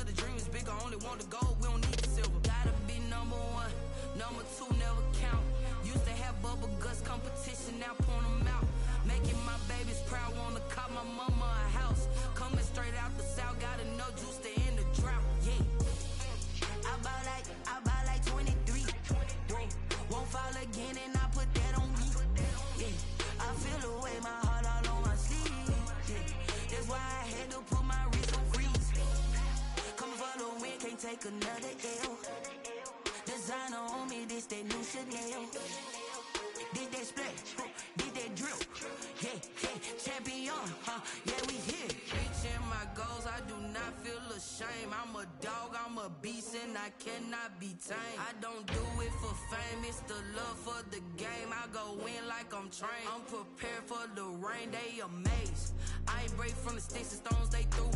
the dream is bigger, only want the gold, we don't need the silver. Gotta be number one, number two never count. Used to have bubble guts competition, now point them out. Making my babies proud, wanna cop my mama a house. Coming straight out the south, got enough juice to end the drought. Yeah, I buy like 23. Won't fall again and I put that on me. Yeah, I feel the way, my heart all on my sleeve. Yeah, that's why I had to put my wrist on freeze. Coming for the win, can't take another L. Designer on me, this that new Chanel. Did that splash, did that drill. Yeah, champion, yeah, we here. Reaching my goals, I do not feel ashamed. I'm a dog, I'm a beast, and I cannot be tamed. I don't do it for fame, it's the love for the game. I go in like I'm trained. I'm prepared for the rain, they amazed. I ain't break from the sticks and stones, they through.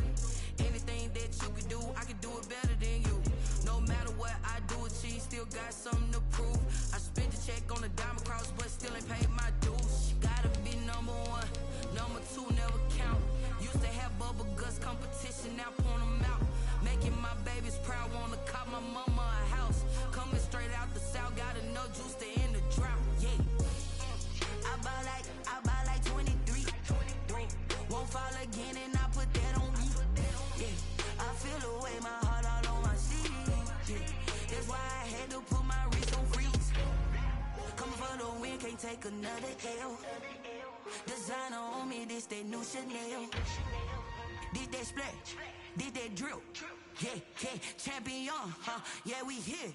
Anything that you can do, I can do it better than you. No matter what I do, achieve, still got something to prove. I spent the check on the diamond cross, but still ain't paid my dues. Gotta be number one, number two never count. Used to have bubble guts competition, now point them out. Making my babies proud, wanna cop my mama a house. Coming straight out the south, got enough juice to end the drought. Yeah, I buy like 23. Won't fall again and I put that on me. Yeah, I feel the way, my heart all on my sleeve. Yeah, that's why I had to put my wrist on freeze. Coming for the win, can't take another L. Designer on me, this that new Chanel. Did that splash, did that drill. Yeah, champion, yeah, we here.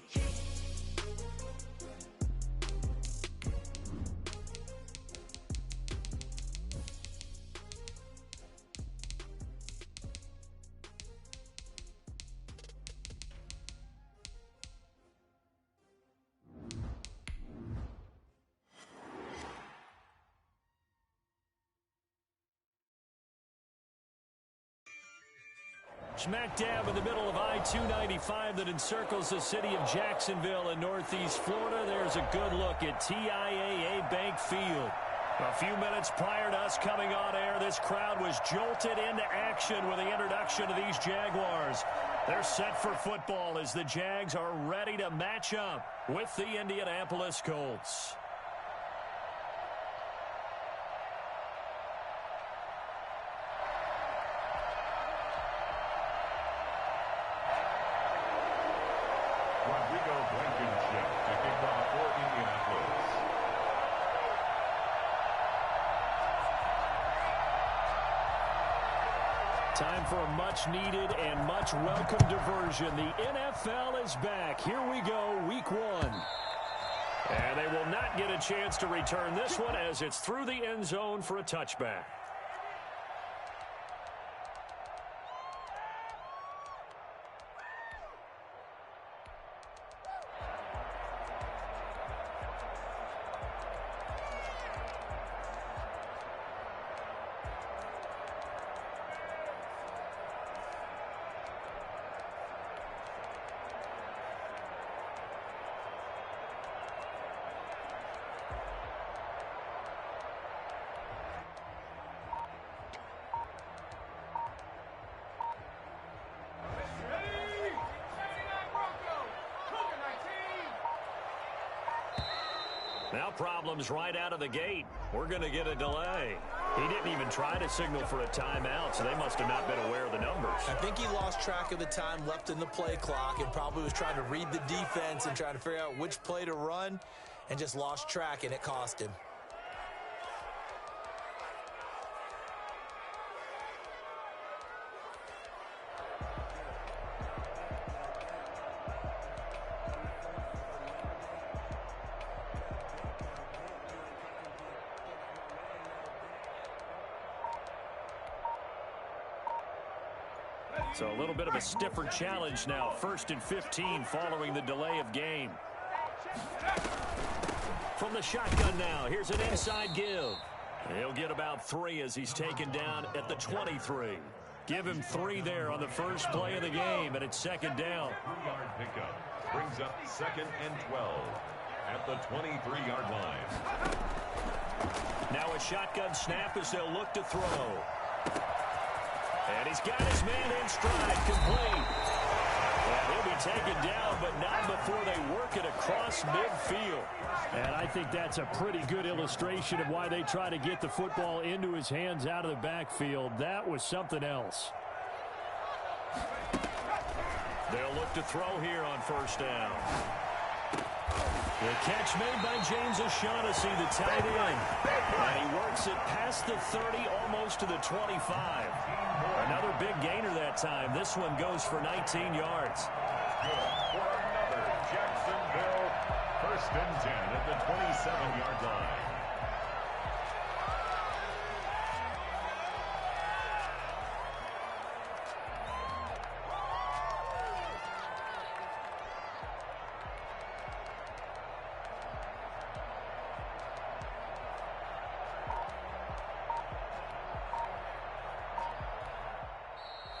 Smack dab in the middle of I-295 that encircles the city of Jacksonville in northeast Florida. There's a good look at TIAA Bank Field. A few minutes prior to us coming on air, this crowd was jolted into action with the introduction of these Jaguars. They're set for football as the Jags are ready to match up with the Indianapolis Colts. Time for a much-needed and much-welcome diversion. The NFL is back. Here we go, week one. And they will not get a chance to return this one as it's through the end zone for a touchback. Now problems right out of the gate. We're going to get a delay. He didn't even try to signal for a timeout, so they must have not been aware of the numbers. I think he lost track of the time left in the play clock and probably was trying to read the defense and trying to figure out which play to run and just lost track, and it cost him. So a little bit of a stiffer challenge now. 1st and 15 following the delay of game. From the shotgun now, here's an inside give. He'll get about 3 as he's taken down at the 23. Give him 3 there on the first play of the game, and it's 2nd down. 3-yard pickup brings up 2nd and 12 at the 23-yard line. Now a shotgun snap as they'll look to throw. And he's got his man in stride, complete. down, but not before they work it across midfield. And I think that's a pretty good illustration of why they try to get the football into his hands out of the backfield. That was something else. They'll look to throw here on first down. The catch made by James O'Shaughnessy, the tight end. And he works it past the 30, almost to the 25. Another big gainer that time. This one goes for 19 yards. Good for another Jacksonville first and 10 at the 27-yard line.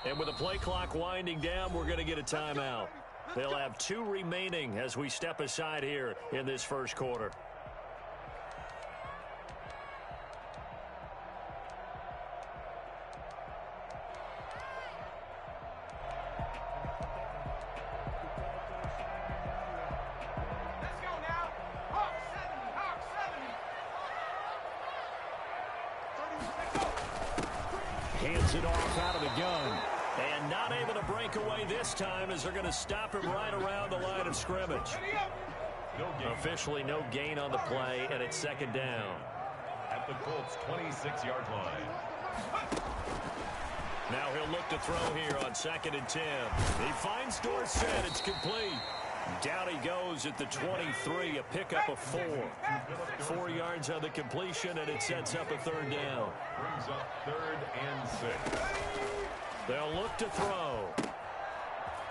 And with the play clock winding down, we're going to get a timeout. They'll have 2 remaining as we step aside here in this first quarter. Let's go now. Hawk 70, Hands it off out of the gun. And not able to break away this time as they're going to stop him right around the line of scrimmage. Officially no gain on the play, and it's second down. At the Colts' 26-yard line. Now he'll look to throw here on second and 10. He finds Dorsett. It's complete. Down he goes at the 23, a pickup of 4. 4 yards on the completion, and it sets up a third down. Brings up 3rd and 6. They'll look to throw.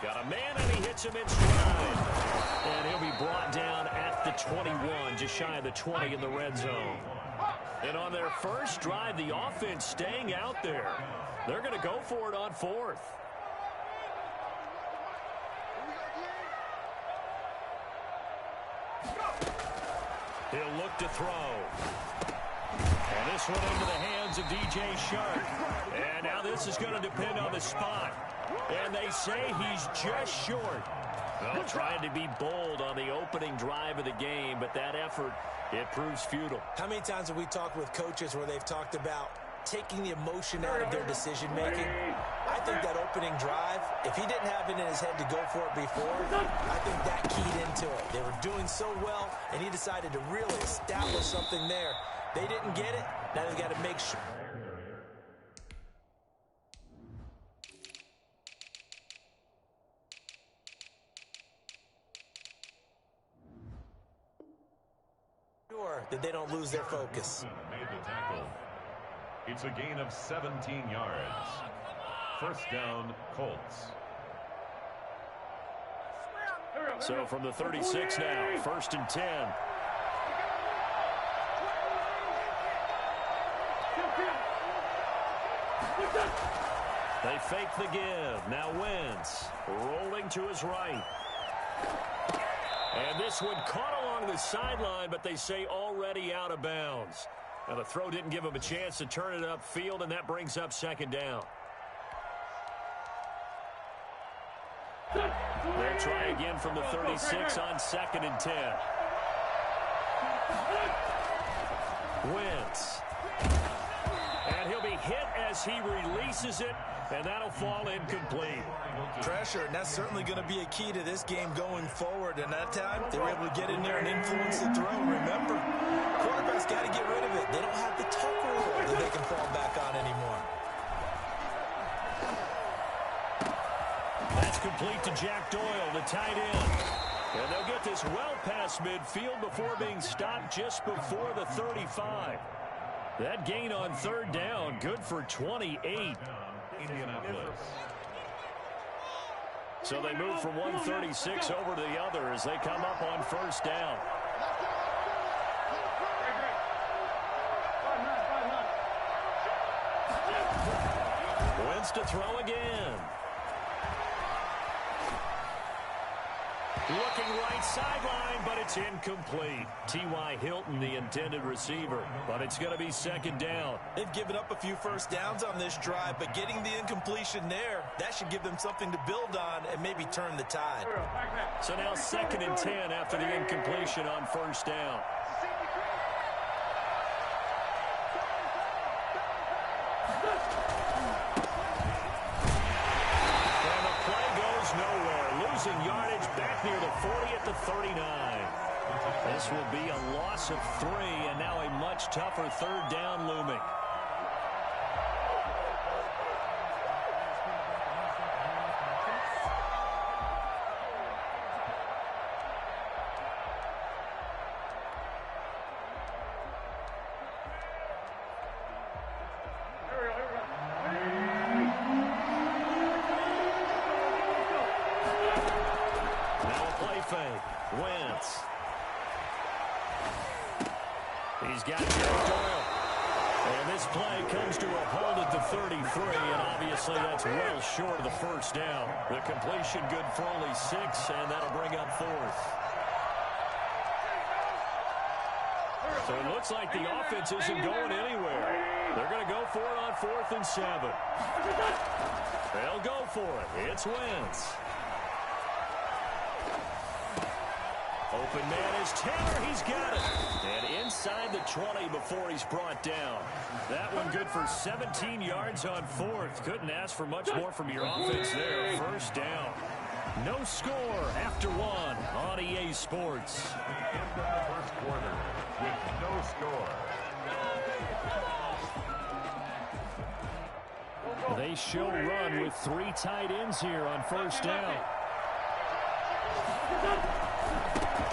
Got a man, and he hits him in stride. And he'll be brought down at the 21, just shy of the 20 in the red zone. And on their first drive, the offense staying out there. They're going to go for it on 4th. He'll look to throw. And this one into the hands of DJ Shark. And now this is going to depend on the spot. And they say he's just short. Well, trying to be bold on the opening drive of the game, but that effort, it proves futile. How many times have we talked with coaches where they've talked about taking the emotion out of their decision-making? I think that opening drive, if he didn't have it in his head to go for it before, I think that keyed into it. They were doing so well, and he decided to really establish something there. They didn't get it. Now they've got to make sure. That they don't lose their focus. Made the tackle. It's a gain of 17 yards. First down, Colts. So from the 36 now, 1st and 10. They fake the give. Now Wentz rolling to his right. And this one caught along the sideline, but they say already out of bounds. Now the throw didn't give him a chance to turn it upfield, and that brings up second down. They'll try again from the 36 on 2nd and 10. Wentz. And he'll be hit as he releases it, and that'll fall incomplete. Pressure, and that's certainly going to be a key to this game going forward. And that time, they were able to get in there and influence the throw. Remember, quarterback's got to get rid of it. They don't have the tuck rule that they can fall back on anymore. That's complete to Jack Doyle, the tight end. And they'll get this well past midfield before being stopped just before the 35. That gain on 3rd down, good for 28. Indianapolis. So they move from 136 over to the other as they come up on 1st down. Wentz to throw again. Looking right sideline, but it's incomplete. T.Y. Hilton, the intended receiver, but it's going to be second down. They've given up a few first downs on this drive, but getting the incompletion there, that should give them something to build on and maybe turn the tide. So now 2nd and 10 after the incompletion on first down. Losing yardage back near the 40 at the 39. This will be a loss of 3, and now a much tougher 3rd down looming. Wentz. He's got Jack Doyle. And this play comes to a halt at the 33, and obviously that's well short of the first down. The completion good for only 6, and that'll bring up 4th. So it looks like the offense isn't going anywhere. They're going to go for it on 4th and 7. They'll go for it. It's Wentz. Open man is Taylor. He's got it. And inside the 20 before he's brought down. That one good for 17 yards on 4th. Couldn't ask for much more from your offense there. First down. No score after 1 on EA Sports. In the first quarter with no score. They show run with 3 tight ends here on first down.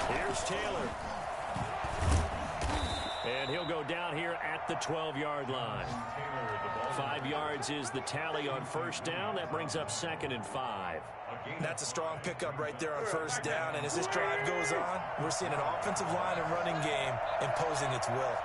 Here's Taylor. And he'll go down here at the 12-yard line. 5 yards is the tally on first down. That brings up 2nd and 5. That's a strong pickup right there on first down. And as this drive goes on, we're seeing an offensive line and running game imposing its will.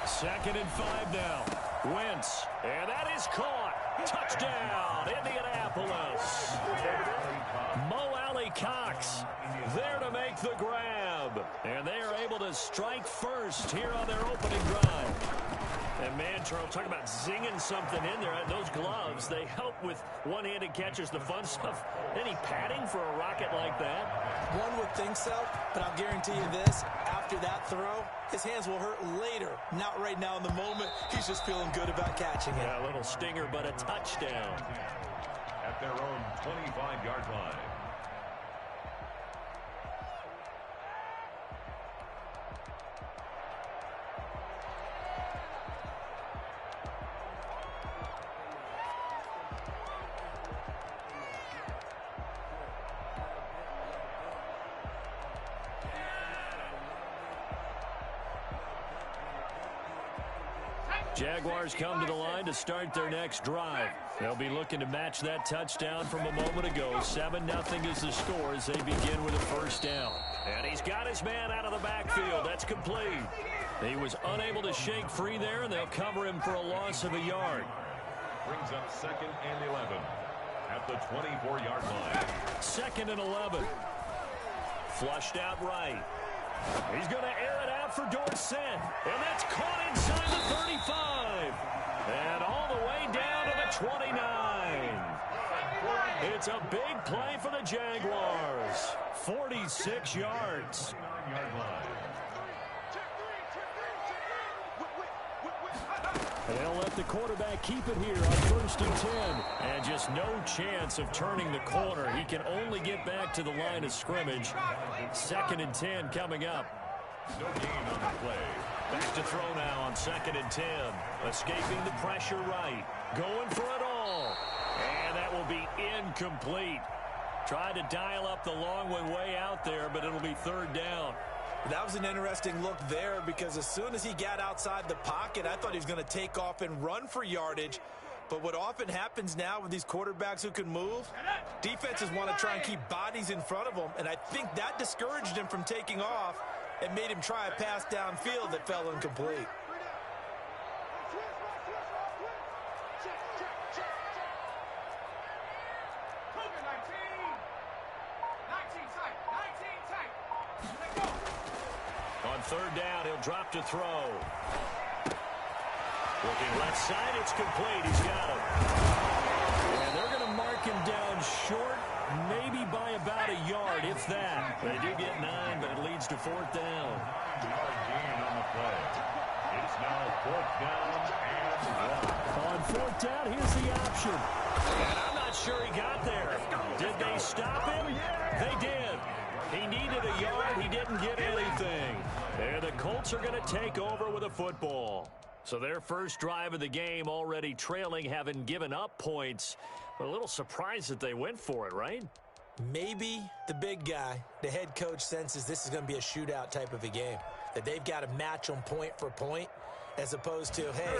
Second and 5 now. Wentz, and that is caught. Touchdown, Indianapolis. Mo Alley-Cox there to make the grab. And they are able to strike first here on their opening drive. And man, Charles, talking about zinging something in there. Those gloves, they help with one-handed catches, the fun stuff. Any padding for a rocket like that? One would think so, but I'll guarantee you this. After that throw, his hands will hurt later. Not right now in the moment. He's just feeling good about catching it. Yeah, a little stinger, but a touchdown. At their own 25-yard line. Jaguars come to the line to start their next drive. They'll be looking to match that touchdown from a moment ago. 7-0 is the score as they begin with a first down. And he's got his man out of the backfield. That's complete. He was unable to shake free there, and they'll cover him for a loss of a yard. Brings up 2nd and 11 at the 24-yard line. 2nd and 11. Flushed out right. He's going to air it out for Dorsett. And that's caught inside the 35. And all the way down to the 29. It's a big play for the Jaguars. 46 yards. They'll let the quarterback keep it here on 1st and 10. And just no chance of turning the corner. He can only get back to the line of scrimmage. 2nd and 10 coming up. No gain on the play. Back to throw now on 2nd and 10. Escaping the pressure right. Going for it all. And that will be incomplete. Tried to dial up the long way out there, but it'll be 3rd down. That was an interesting look there because as soon as he got outside the pocket, I thought he was going to take off and run for yardage. But what often happens now with these quarterbacks who can move, defenses want to try and keep bodies in front of them, and I think that discouraged him from taking off and made him try a pass downfield that fell incomplete. On third down, he'll drop to throw. Looking left side, it's complete. He's got him. And they're going to mark him down short, maybe by about a yard, if that. They do get 9, but it leads to fourth down. Yard gain on the play. It's now fourth down and 1. On fourth down, here's the option. And I'm not sure he got there. Did they stop him? They did. He needed a yard. He didn't get anything. And the Colts are going to take over with a football. So their first drive of the game already trailing, having given up points. But a little surprised that they went for it, right? Maybe the big guy, the head coach, senses this is going to be a shootout type of a game. That they've got to match them point for point as opposed to, hey,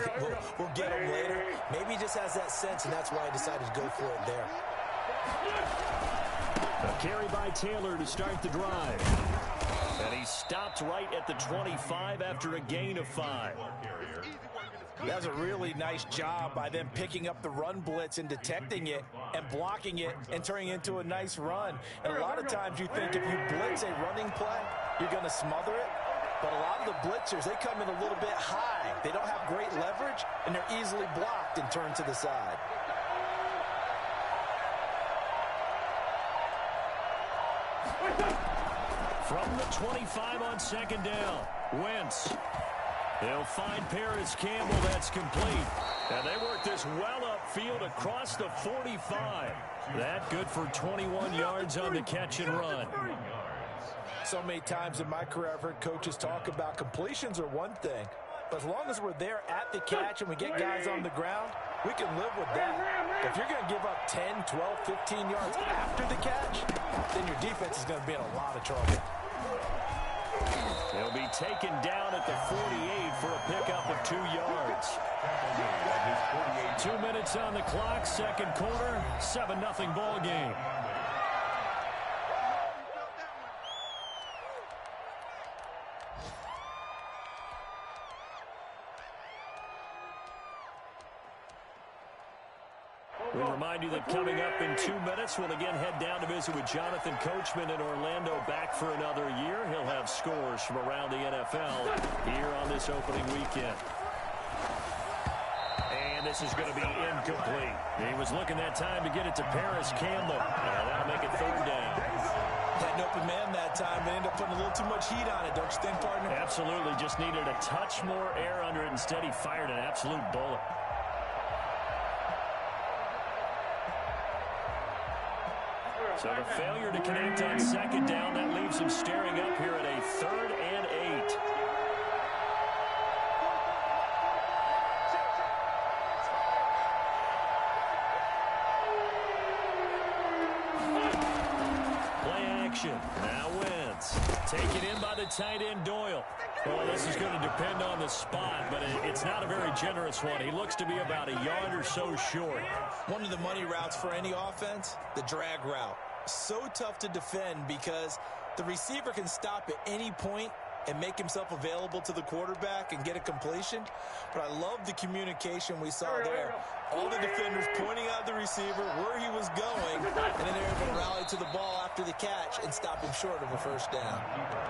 we'll get them later. Maybe he just has that sense, and that's why he decided to go for it there. A carry by Taylor to start the drive. And he stopped right at the 25 after a gain of 5. That was a really nice job by them picking up the run blitz and detecting it and blocking it and turning it into a nice run. And a lot of times you think if you blitz a running play, you're going to smother it. But a lot of the blitzers, they come in a little bit high. They don't have great leverage, and they're easily blocked and turned to the side. From the 25 on second down, Wentz. They'll find Paris Campbell. That's complete. And they work this well upfield across the 45. That good for 21 yards on the catch and run. So many times in my career I've heard coaches talk about completions are one thing. But as long as we're there at the catch and we get guys on the ground, we can live with that. If you're going to give up 10, 12, 15 yards after the catch, then your defense is going to be in a lot of trouble. He'll be taken down at the 48 for a pickup of 2 yards. 2 minutes on the clock, second quarter, 7-0 ball game. We remind you that coming up in 2 minutes, we'll again head down to visit with Jonathan Coachman in Orlando, back for another year. He'll have scores from around the NFL here on this opening weekend. And this is going to be incomplete. He was looking that time to get it to Paris Campbell. And that'll make it third down. Had an open man that time, but ended up putting a little too much heat on it, don't you think, partner? Absolutely. Just needed a touch more air under it. Instead, he fired an absolute bullet. So the failure to connect on second down, that leaves him staring up here at a 3rd and 8. Play action. Now Wentz. Taken in by the tight end Doyle. Well, this is going to depend on the spot, but it's not a very generous one. He looks to be about a yard or so short. One of the money routes for any offense, the drag route. So tough to defend because the receiver can stop at any point and make himself available to the quarterback and get a completion. But I love the communication we saw there. All the defenders pointing out the receiver, where he was going, and then they're able to rally to the ball after the catch and stop him short of a first down.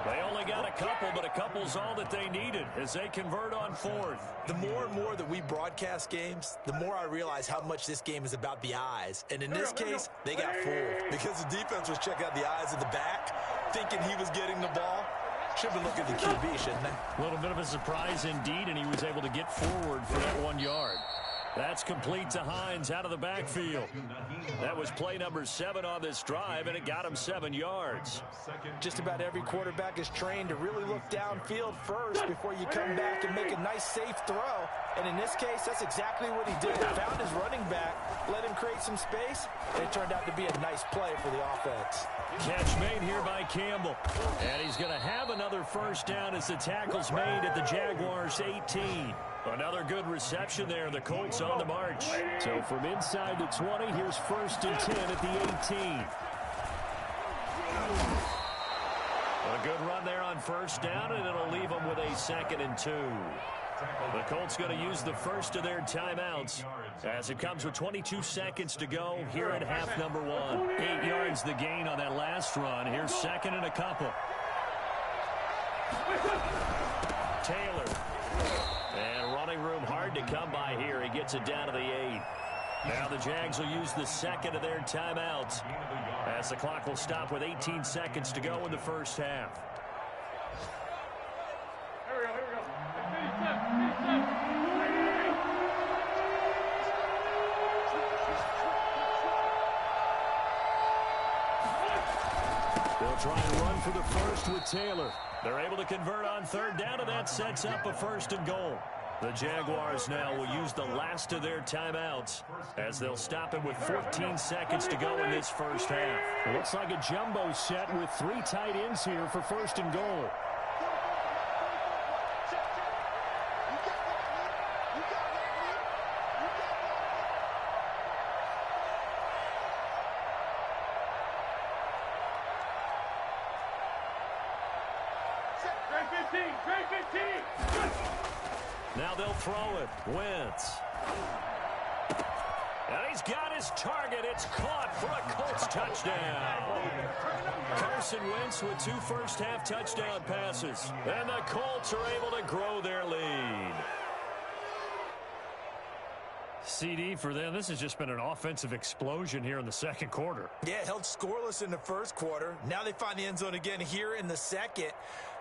They only got a couple, but a couple's all that they needed as they convert on fourth. The more and more that we broadcast games, the more I realize how much this game is about the eyes. And in this case, they got fooled because the defense was checking out the eyes of the back, thinking he was getting the ball. Should have been looking at the QB, shouldn't they? A little bit of a surprise indeed, and he was able to get forward for that 1 yard. That's complete to Hines out of the backfield. That was play number 7 on this drive, and it got him 7 yards. Just about every quarterback is trained to really look downfield first before you come back and make a nice, safe throw. And in this case, that's exactly what he did. Found his running back, let him create some space, and it turned out to be a nice play for the offense. Catch made here by Campbell. And he's going to have another first down as the tackle's made at the Jaguars' 18. Another good reception there. The Colts on the march. So from inside the 20, here's 1st and 10 at the 18. A good run there on first down, and it'll leave them with a 2nd and 2. The Colts going to use the first of their timeouts as it comes with 22 seconds to go here at half number 1. 8 yards the gain on that last run. Here's second and a couple. Taylor. And running room hard to come by here. He gets it down to the 8. Now the Jags will use the second of their timeouts as the clock will stop with 18 seconds to go in the first half. They'll try and run for the first with Taylor. They're able to convert on third down, and that sets up a first and goal. The Jaguars now will use the last of their timeouts as they'll stop it with 14 seconds to go in this first half. Looks like a jumbo set with 3 tight ends here for first and goal. Now they'll throw it. Wentz. And he's got his target. It's caught for a Colts touchdown. Carson Wentz with 2 first-half touchdown passes. And the Colts are able to grow their lead. CD for them. This has just been an offensive explosion here in the second quarter. Yeah, held scoreless in the first quarter. Now they find the end zone again here in the second.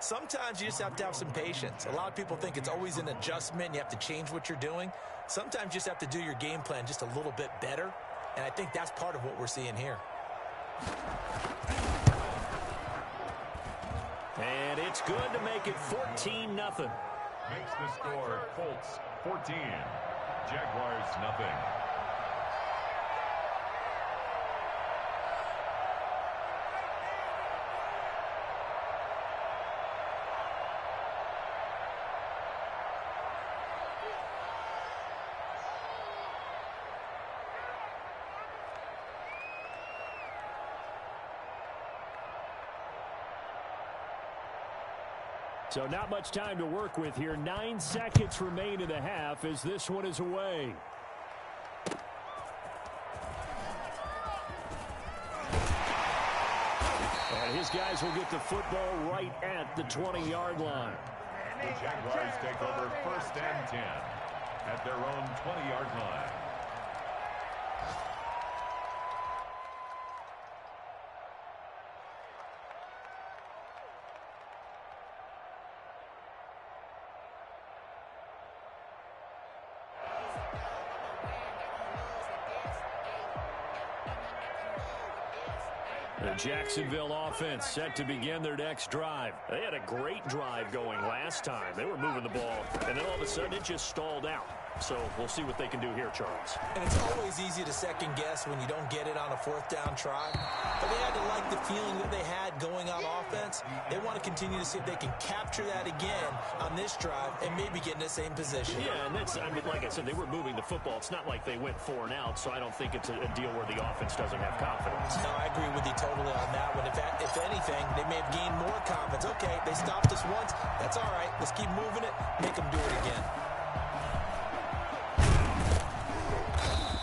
Sometimes you just have to have some patience. A lot of people think it's always an adjustment. You have to change what you're doing. Sometimes you just have to do your game plan just a little bit better. And I think that's part of what we're seeing here. And it's good to make it 14-0. Makes the score Colts 14. Jaguars nothing. So not much time to work with here. 9 seconds remain in the half as this one is away. And his guys will get the football right at the 20-yard line. The Jaguars take over first and 10 at their own 20-yard line. The Jacksonville offense set to begin their next drive. They had a great drive going last time. They were moving the ball, and then all of a sudden it just stalled out. So we'll see what they can do here, Charles. And it's always easy to second guess when you don't get it on a 4th down try. But they had to like the feeling that they had going on offense. They want to continue to see if they can capture that again on this drive and maybe get in the same position. Yeah, and that's, I mean, like I said, they were moving the football. It's not like they went 4 and out, so I don't think it's a deal where the offense doesn't have confidence. No, I agree with you totally on that one. If anything, they may have gained more confidence. Okay, they stopped us once. That's all right. Let's keep moving it. Make them do it again.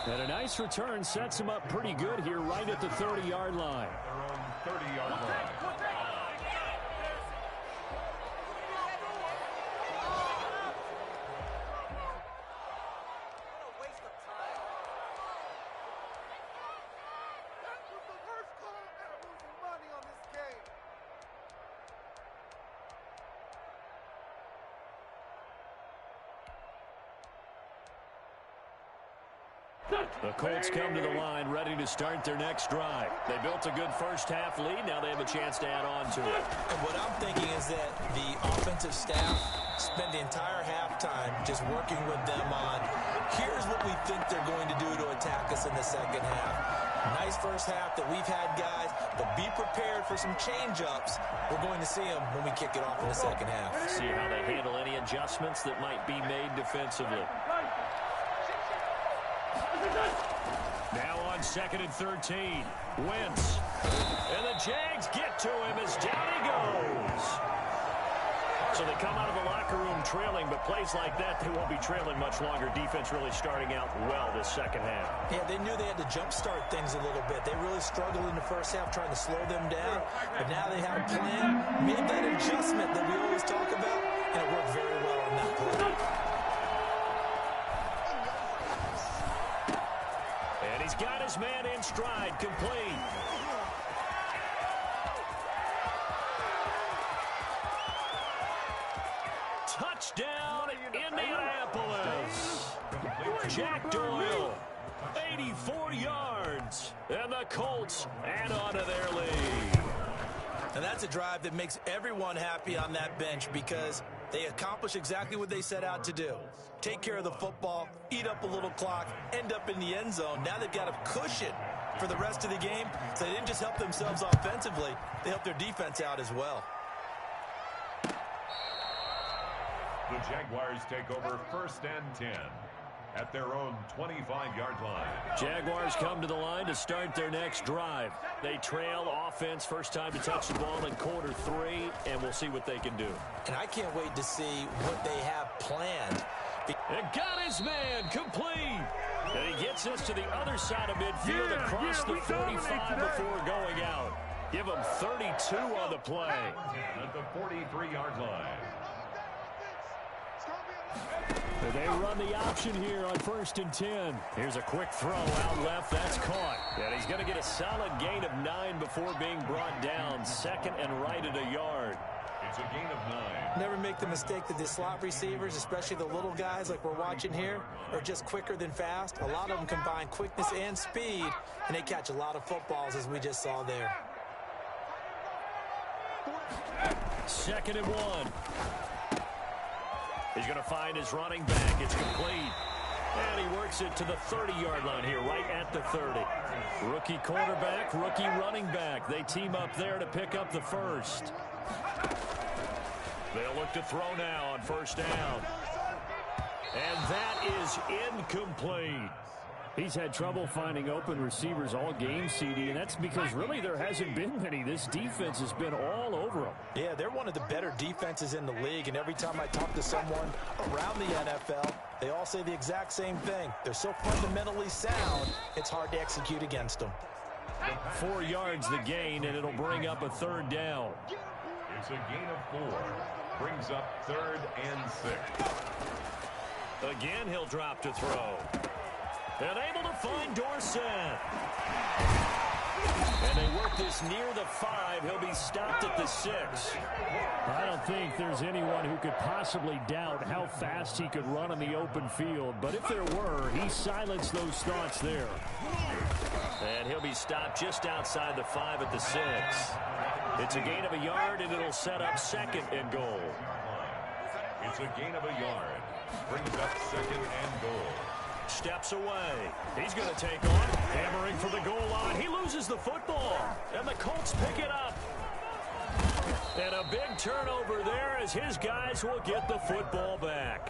And a nice return sets him up pretty good here right at the 30-yard line. Their own 30-yard line. The Colts come to the line ready to start their next drive. They built a good first-half lead. Now they have a chance to add on to it. And what I'm thinking is that the offensive staff spent the entire halftime just working with them on, here's what we think they're going to do to attack us in the second half. Nice first half that we've had, guys, but be prepared for some change-ups. We're going to see them when we kick it off in the second half. See how they handle any adjustments that might be made defensively. Now on 2nd and 13. Wentz. And the Jags get to him as down he goes. So they come out of the locker room trailing, but plays like that, they won't be trailing much longer. Defense really starting out well this second half. Yeah, they knew they had to jumpstart things a little bit. They really struggled in the first half trying to slow them down, but now they have a plan, made that adjustment that we always talk about, and it worked very well on that play. And he's got his man in stride, complete. Touchdown, Indianapolis. Jack Doyle, 84 yards. And the Colts add on to their lead. And that's a drive that makes everyone happy on that bench because they accomplish exactly what they set out to do. Take care of the football, eat up a little clock, end up in the end zone. Now they've got a cushion for the rest of the game. So they didn't just help themselves offensively, they helped their defense out as well. The Jaguars take over 1st and 10 at their own 25-yard line. Jaguars come to the line to start their next drive. They trail offense, first time to touch the ball in quarter 3, and we'll see what they can do. And I can't wait to see what they have planned. And got his man complete. And he gets us to the other side of midfield across the 45 before going out. Give him 32 on the play. At the 43-yard line. They run the option here on 1st and 10. Here's a quick throw out left. That's caught. And he's going to get a solid gain of 9 before being brought down. 2nd and right at a yard. It's a gain of 9. Never make the mistake that the slot receivers, especially the little guys like we're watching here, are just quicker than fast. A lot of them combine quickness and speed, and they catch a lot of footballs, as we just saw there. 2nd and 1. He's going to find his running back. It's complete. And he works it to the 30-yard line here, right at the 30. Rookie quarterback, rookie running back. They team up there to pick up the first. They'll look to throw now on 1st down. And that is incomplete. He's had trouble finding open receivers all game, CD, and that's because really there hasn't been many. This defense has been all over them. Yeah, they're one of the better defenses in the league, and every time I talk to someone around the NFL, they all say the exact same thing. They're so fundamentally sound, it's hard to execute against them. 4 yards the gain, and it'll bring up a 3rd down. It's a gain of 4. Brings up 3rd and 6. Again, he'll drop to throw. And able to find Dorsett. And they work this near the 5. He'll be stopped at the 6. I don't think there's anyone who could possibly doubt how fast he could run on the open field. But if there were, he silenced those thoughts there. And he'll be stopped just outside the 5 at the 6. It's a gain of a yard, and it'll set up 2nd and goal. It's a gain of a yard. Brings up 2nd and goal. Steps away. He's going to take on. Hammering for the goal line. He loses the football. And the Colts pick it up. And a big turnover there as his guys will get the football back.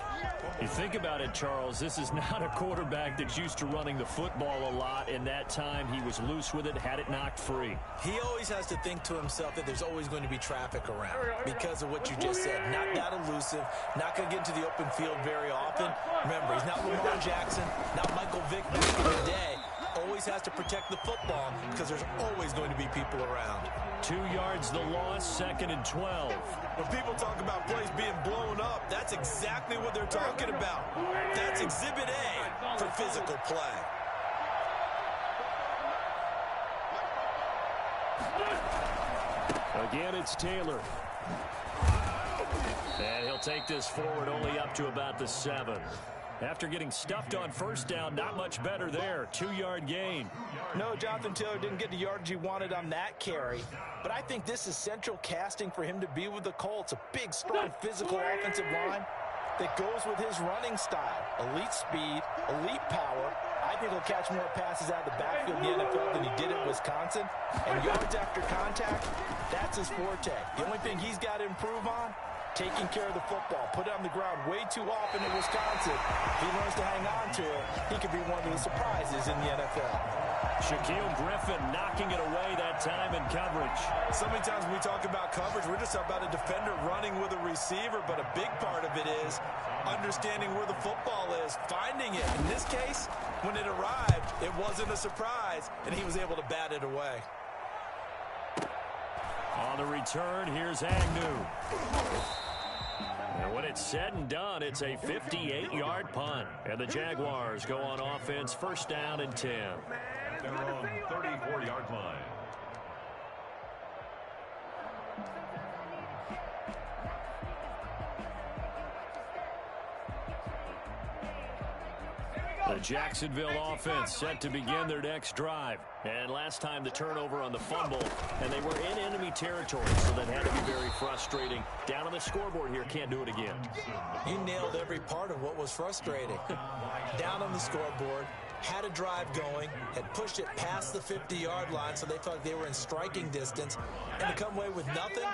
You think about it, Charles, this is not a quarterback that's used to running the football a lot. In that time, he was loose with it, had it knocked free. He always has to think to himself that there's always going to be traffic around because of what you just said. Not that elusive, not going to get into the open field very often. Remember, he's not Lamar Jackson, not Michael Vick back in the day. Always has to protect the football because there's always going to be people around. 2 yards the loss, 2nd and 12. When people talk about plays being blown up, that's exactly what they're talking about. That's Exhibit A for physical play. Again, it's Taylor. And he'll take this forward only up to about the 7. After getting stuffed on 1st down, not much better there. 2-yard gain. No, Jonathan Taylor didn't get the yardage he wanted on that carry. But I think this is central casting for him to be with the Colts. A big, strong, physical offensive line that goes with his running style. Elite speed, elite power. I think he'll catch more passes out of the backfield in the NFL than he did at Wisconsin. And yards after contact, that's his forte. The only thing he's got to improve on taking care of the football, put it on the ground way too often in Wisconsin. If he learns to hang on to it, he could be one of the surprises in the NFL. Shaquille Griffin knocking it away that time in coverage. So many times when we talk about coverage, we're just about a defender running with a receiver, but a big part of it is understanding where the football is, finding it. In this case, when it arrived, it wasn't a surprise, and he was able to bat it away. On the return, here's Agnew. And when it's said and done, it's a 58-yard punt. And the Jaguars go on offense, first down and 10. They're on 34-yard line. The Jacksonville offense set to begin their next drive. And last time the turnover on the fumble, and they were in enemy territory, so that had to be very frustrating. Down on the scoreboard here, can't do it again. You nailed every part of what was frustrating. Down on the scoreboard, had a drive going, had pushed it past the 50-yard line, so they felt like they were in striking distance, and to come away with nothing,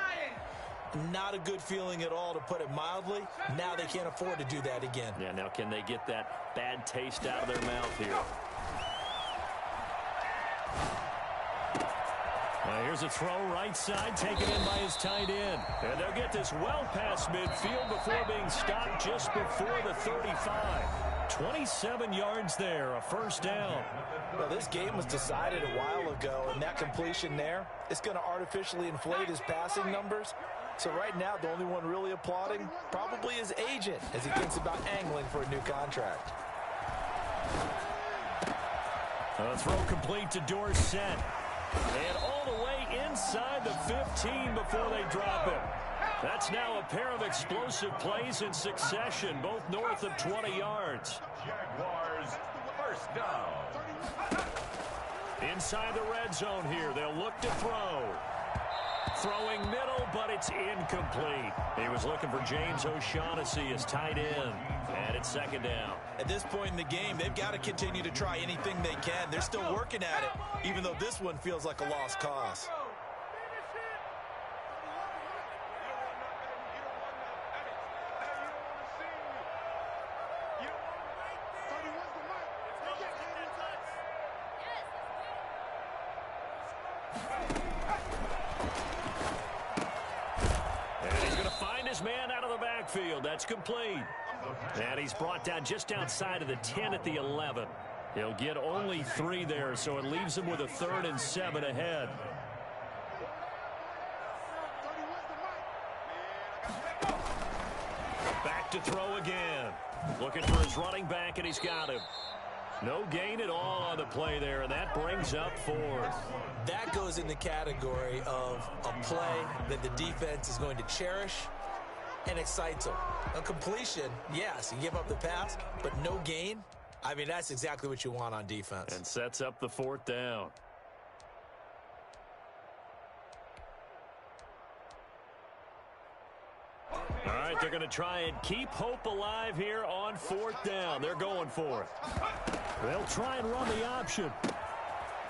not a good feeling at all, to put it mildly. Now they can't afford to do that again. Yeah, now can they get that bad taste out of their mouth here? Here's a throw right side, taken in by his tight end. And they'll get this well past midfield before being stopped just before the 35. 27 yards there, a first down. Well, this game was decided a while ago, and that completion there, it's going to artificially inflate his passing numbers. So right now, the only one really applauding probably his agent as he thinks about angling for a new contract. A throw complete to Dorsett. And all the way inside the 15 before they drop him. That's now a pair of explosive plays in succession, both north of 20 yards. Jaguars, first down. Inside the red zone here, they'll look to throw. Throwing middle, but it's incomplete. He was looking for James O'Shaughnessy as tight end. And it's second down. At this point in the game, they've got to continue to try anything they can. They're still working at it, even though this one feels like a lost cause. Man out of the backfield. That's complete. And he's brought down just outside of the 10 at the 11. He'll get only 3 there, so it leaves him with a 3rd and 7 ahead. Back to throw again. Looking for his running back, and he's got him. No gain at all on the play there, and that brings up 4th. That goes in the category of a play that the defense is going to cherish and excites them. A completion, yes, you give up the pass, but no gain. I mean, that's exactly what you want on defense. And sets up the 4th down. All right, they're going to try and keep hope alive here on 4th down. They're going for it. They'll try and run the option.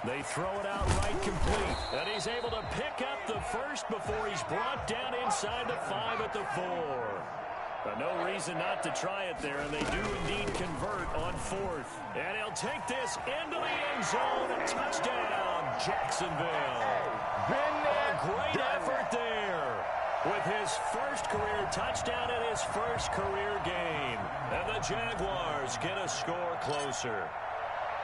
They throw it out right complete. And he's able to pick up the first before he's brought down inside the 5 at the 4. But no reason not to try it there, and they do indeed convert on 4th. And he'll take this into the end zone. A touchdown, Jacksonville. A great effort there with his first career touchdown in his first career game. And the Jaguars get a score closer.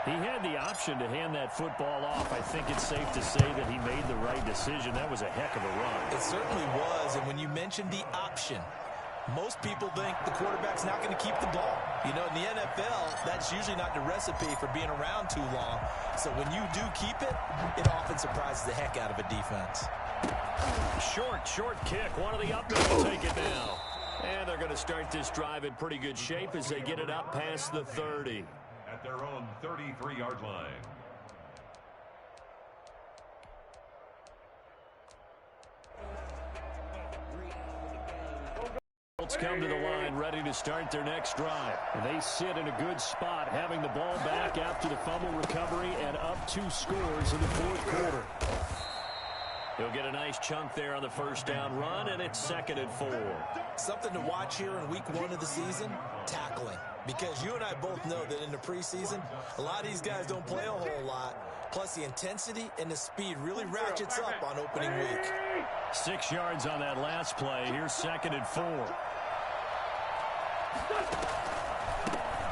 He had the option to hand that football off. I think it's safe to say that he made the right decision. That was a heck of a run. It certainly was, and when you mentioned the option, most people think the quarterback's not going to keep the ball. You know, in the NFL, that's usually not the recipe for being around too long. So when you do keep it, it often surprises the heck out of a defense. Short kick. One of the up will take it now. And they're going to start this drive in pretty good shape as they get it up past the 30. At their own 33-yard line. Come to the line, ready to start their next drive. And they sit in a good spot, having the ball back after the fumble recovery and up 2 scores in the 4th quarter. He'll get a nice chunk there on the first down run, and it's 2nd and 4. Something to watch here in week 1 of the season, tackling. Because you and I both know that in the preseason, a lot of these guys don't play a whole lot. Plus, the intensity and the speed really ratchets up on opening week. 6 yards on that last play. Here's 2nd and 4.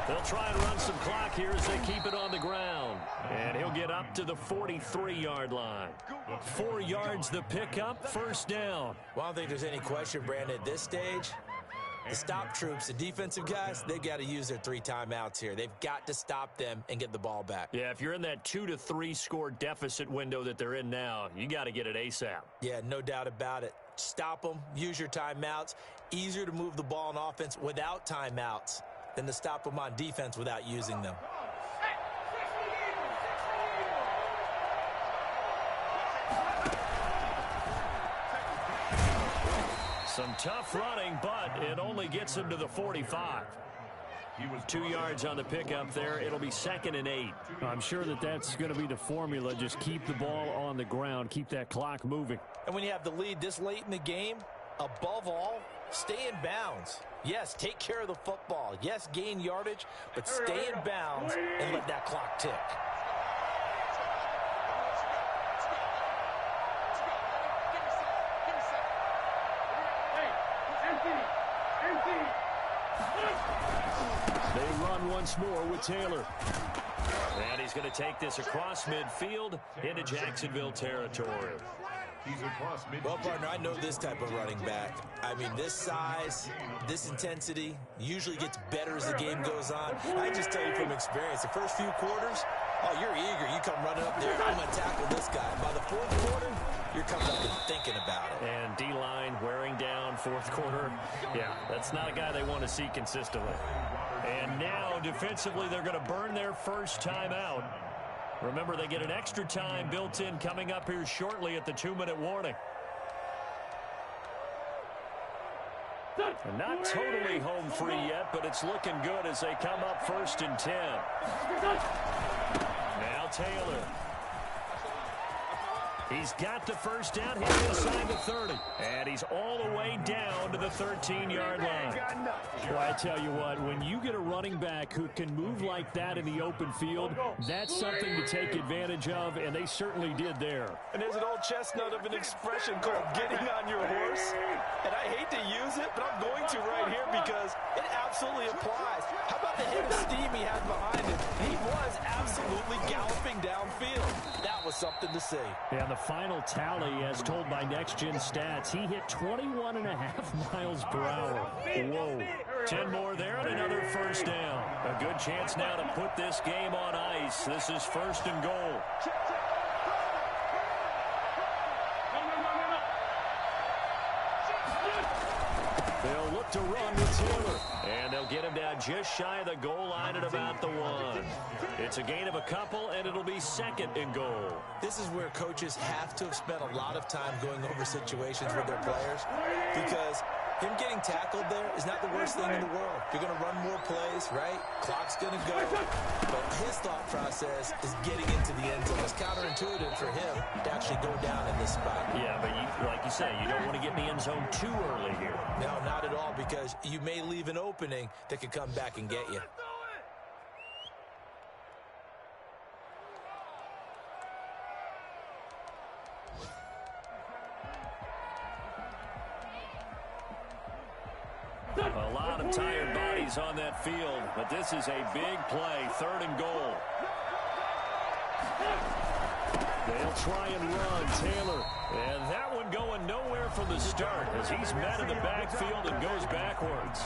They'll try and run some clock here as they keep it on the ground. And he'll get up to the 43-yard line. 4 yards the pickup, first down. Well, I don't think there's any question, Brandon, at this stage. The stop troops, the defensive guys, they've got to use their 3 timeouts here. They've got to stop them and get the ball back. Yeah, if you're in that 2 to 3 score deficit window that they're in now, you got to get it ASAP. Yeah, no doubt about it. Stop them, use your timeouts. Easier to move the ball on offense without timeouts than to stop them on defense without using them. Some tough running, but it only gets him to the 45. 2 yards on the pickup there. It'll be 2nd and 8. I'm sure that's going to be the formula. Just keep the ball on the ground. Keep that clock moving. And when you have the lead this late in the game, above all, stay in bounds. Yes, take care of the football. Yes, gain yardage, but stay in bounds and let that clock tick. They run once more with Taylor. And he's going to take this across midfield into Jacksonville territory. Well, partner, I know this type of running back. I mean, this size, this intensity usually gets better as the game goes on. I just tell you from experience, the first few quarters, oh, you're eager. You come running up there, I'm going to tackle this guy. By the 4th quarter, you're coming up and thinking about it. And D-line wearing down 4th quarter. Yeah, that's not a guy they want to see consistently. And now, defensively, they're going to burn their first time out. Remember, they get an extra time built in coming up here shortly at the 2-minute warning. And not totally home free yet, but it's looking good as they come up 1st and 10. Now Taylor. He's got the first down here inside the 30. And he's all the way down to the 13-yard line. Well, I tell you what, when you get a running back who can move like that in the open field, that's something to take advantage of, and they certainly did there. And there's an old chestnut of an expression called getting on your horse. And I hate to use it, but I'm going to right here because it absolutely applies. How about the hit of steam he had behind him? He was absolutely galloping downfield. That was something to see. And the final tally, as told by Next Gen Stats, he hit 21.5 miles per hour. Whoa. 10 more there and another first down. A good chance now to put this game on ice. This is 1st and goal. They'll look to run with Taylor. And they'll get him down just shy of the goal line at about the 1. It's a gain of a couple, and it'll be 2nd and goal. This is where coaches have to have spent a lot of time going over situations with their players, because him getting tackled there is not the worst thing in the world. You're going to run more plays, right? Clock's going to go. But his thought process is getting into the end zone. It's counterintuitive for him to actually go down in this spot. Yeah, but like you say, you don't want to get in the end zone too early here. No, not at all, because you may leave an opening that could come back and get you. A lot of tired bodies on that field, but this is a big play, 3rd and goal. They'll try and run Taylor. And that one going nowhere from the start as he's met in the backfield and goes backwards.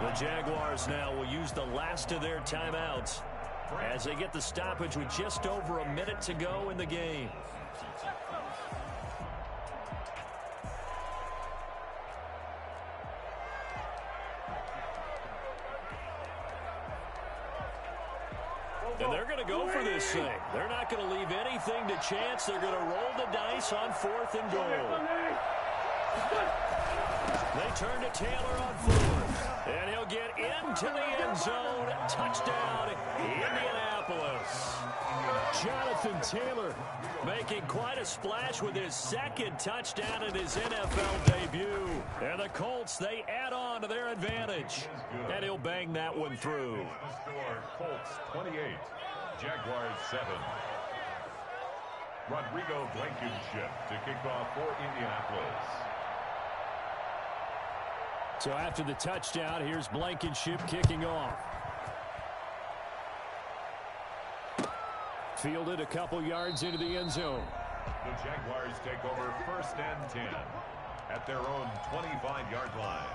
The Jaguars now will use the last of their timeouts as they get the stoppage with just over a minute to go in the game. And they're going to go for this thing. They're not going to leave anything to chance. They're going to roll the dice on 4th and goal. They turn to Taylor on 4th. And he'll get into the end zone Touchdown, Indianapolis. Jonathan Taylor Making quite a splash with his second touchdown in his NFL debut. And the Colts, they add on to their advantage. And he'll bang that one through. The score, Colts 28, Jaguars 7. Rodrigo Blankenship to kick off for Indianapolis. So after the touchdown, here's Blankenship kicking off. Fielded a couple yards into the end zone. The Jaguars take over 1st and 10 at their own 25-yard line.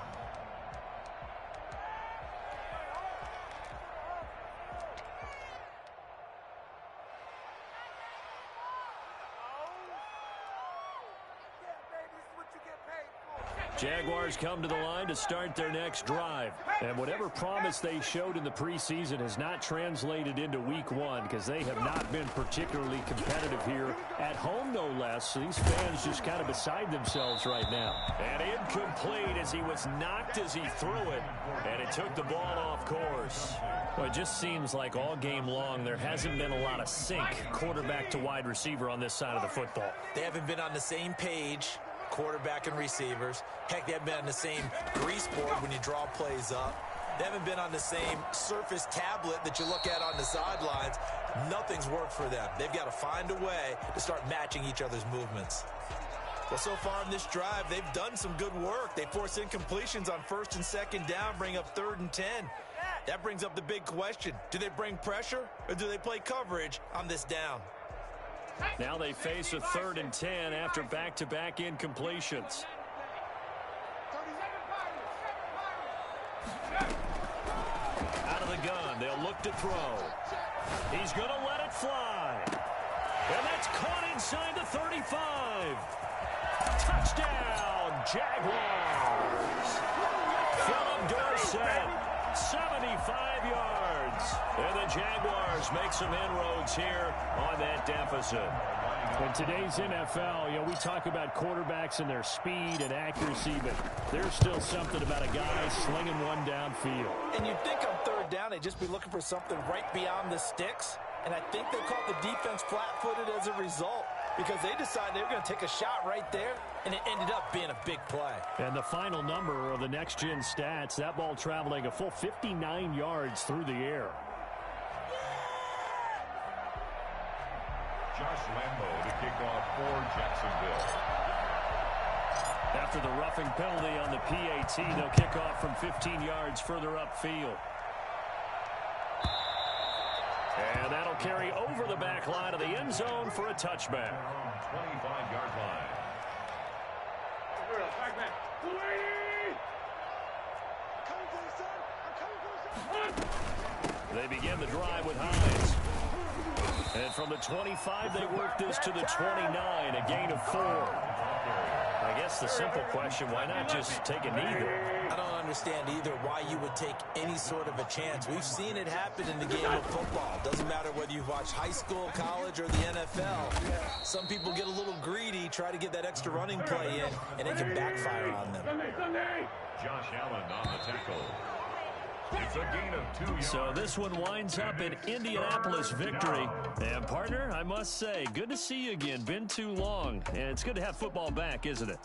Jaguars come to the line to start their next drive. And whatever promise they showed in the preseason has not translated into week one because they have not been particularly competitive here at home, no less. So these fans just kind of beside themselves right now. And incomplete as he was knocked as he threw it. And it took the ball off course. Well, it just seems like all game long there hasn't been a lot of sync quarterback to wide receiver on this side of the football. They haven't been on the same page, quarterback and receivers. Heck, they haven't been on the same grease board when you draw plays up. They haven't been on the same surface tablet that you look at on the sidelines. Nothing's worked for them. They've got to find a way to start matching each other's movements. Well, so far in this drive, they've done some good work. They force incompletions on 1st and 2nd down, bring up 3rd and 10. That brings up the big question. Do they bring pressure or do they play coverage on this down? Now they face a 3rd and 10 after back-to-back incompletions. Out of the gun, they'll look to throw. He's going to let it fly. And that's caught inside the 35. Touchdown, Jaguars. Philip Dorsett, 75 yards. And the Jaguars make some inroads here on that deficit. In today's NFL, we talk about quarterbacks and their speed and accuracy, but there's still something about a guy slinging one downfield. And you'd think on 3rd down they'd just be looking for something right beyond the sticks. And I think they caught the defense flat-footed as a result because they decided they were going to take a shot right there, and it ended up being a big play. And the final number of the next-gen stats, that ball traveling a full 59 yards through the air. Josh Lambo to kick off for Jacksonville. After the roughing penalty on the PAT, they'll kick off from 15 yards further upfield. And that'll carry over the back line of the end zone for a touchback. 25-yard line. They begin the drive with Hines. And from the 25, they work this to the 29, a gain of 4. I guess the simple question, why not just take a knee there? I don't understand either why you would take any sort of a chance. We've seen it happen in the game of football. Doesn't matter whether you've watched high school, college, or the NFL. Some people get a little greedy, try to get that extra running play in, and it can backfire on them. Josh Allen on the tackle. It's a gain of 2 yards. So this one winds up an Indianapolis victory. And, partner, I must say, good to see you again. Been too long. And it's good to have football back, isn't it?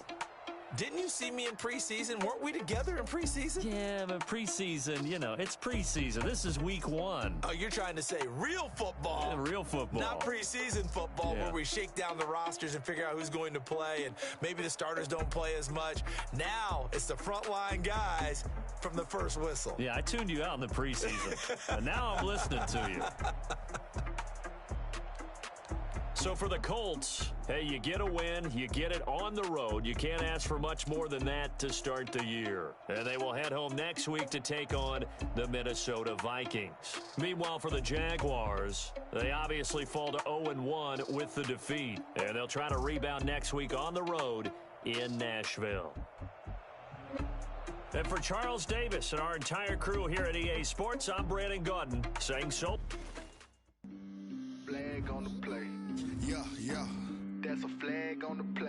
Didn't you see me in preseason? Weren't we together in preseason? Yeah, but preseason, it's preseason. This is week 1. Oh, you're trying to say real football. Yeah, real football. Not preseason football where we shake down the rosters and figure out who's going to play and maybe the starters don't play as much. Now it's the frontline guys from the first whistle. Yeah, I tuned you out in the preseason. And now I'm listening to you. So for the Colts, hey, you get a win, you get it on the road. You can't ask for much more than that to start the year. And they will head home next week to take on the Minnesota Vikings. Meanwhile, for the Jaguars, they obviously fall to 0-1 with the defeat. And they'll try to rebound next week on the road in Nashville. And for Charles Davis and our entire crew here at EA Sports, I'm Brandon Gaudin saying so. Flag on the play. Yeah, that's a flag on the play.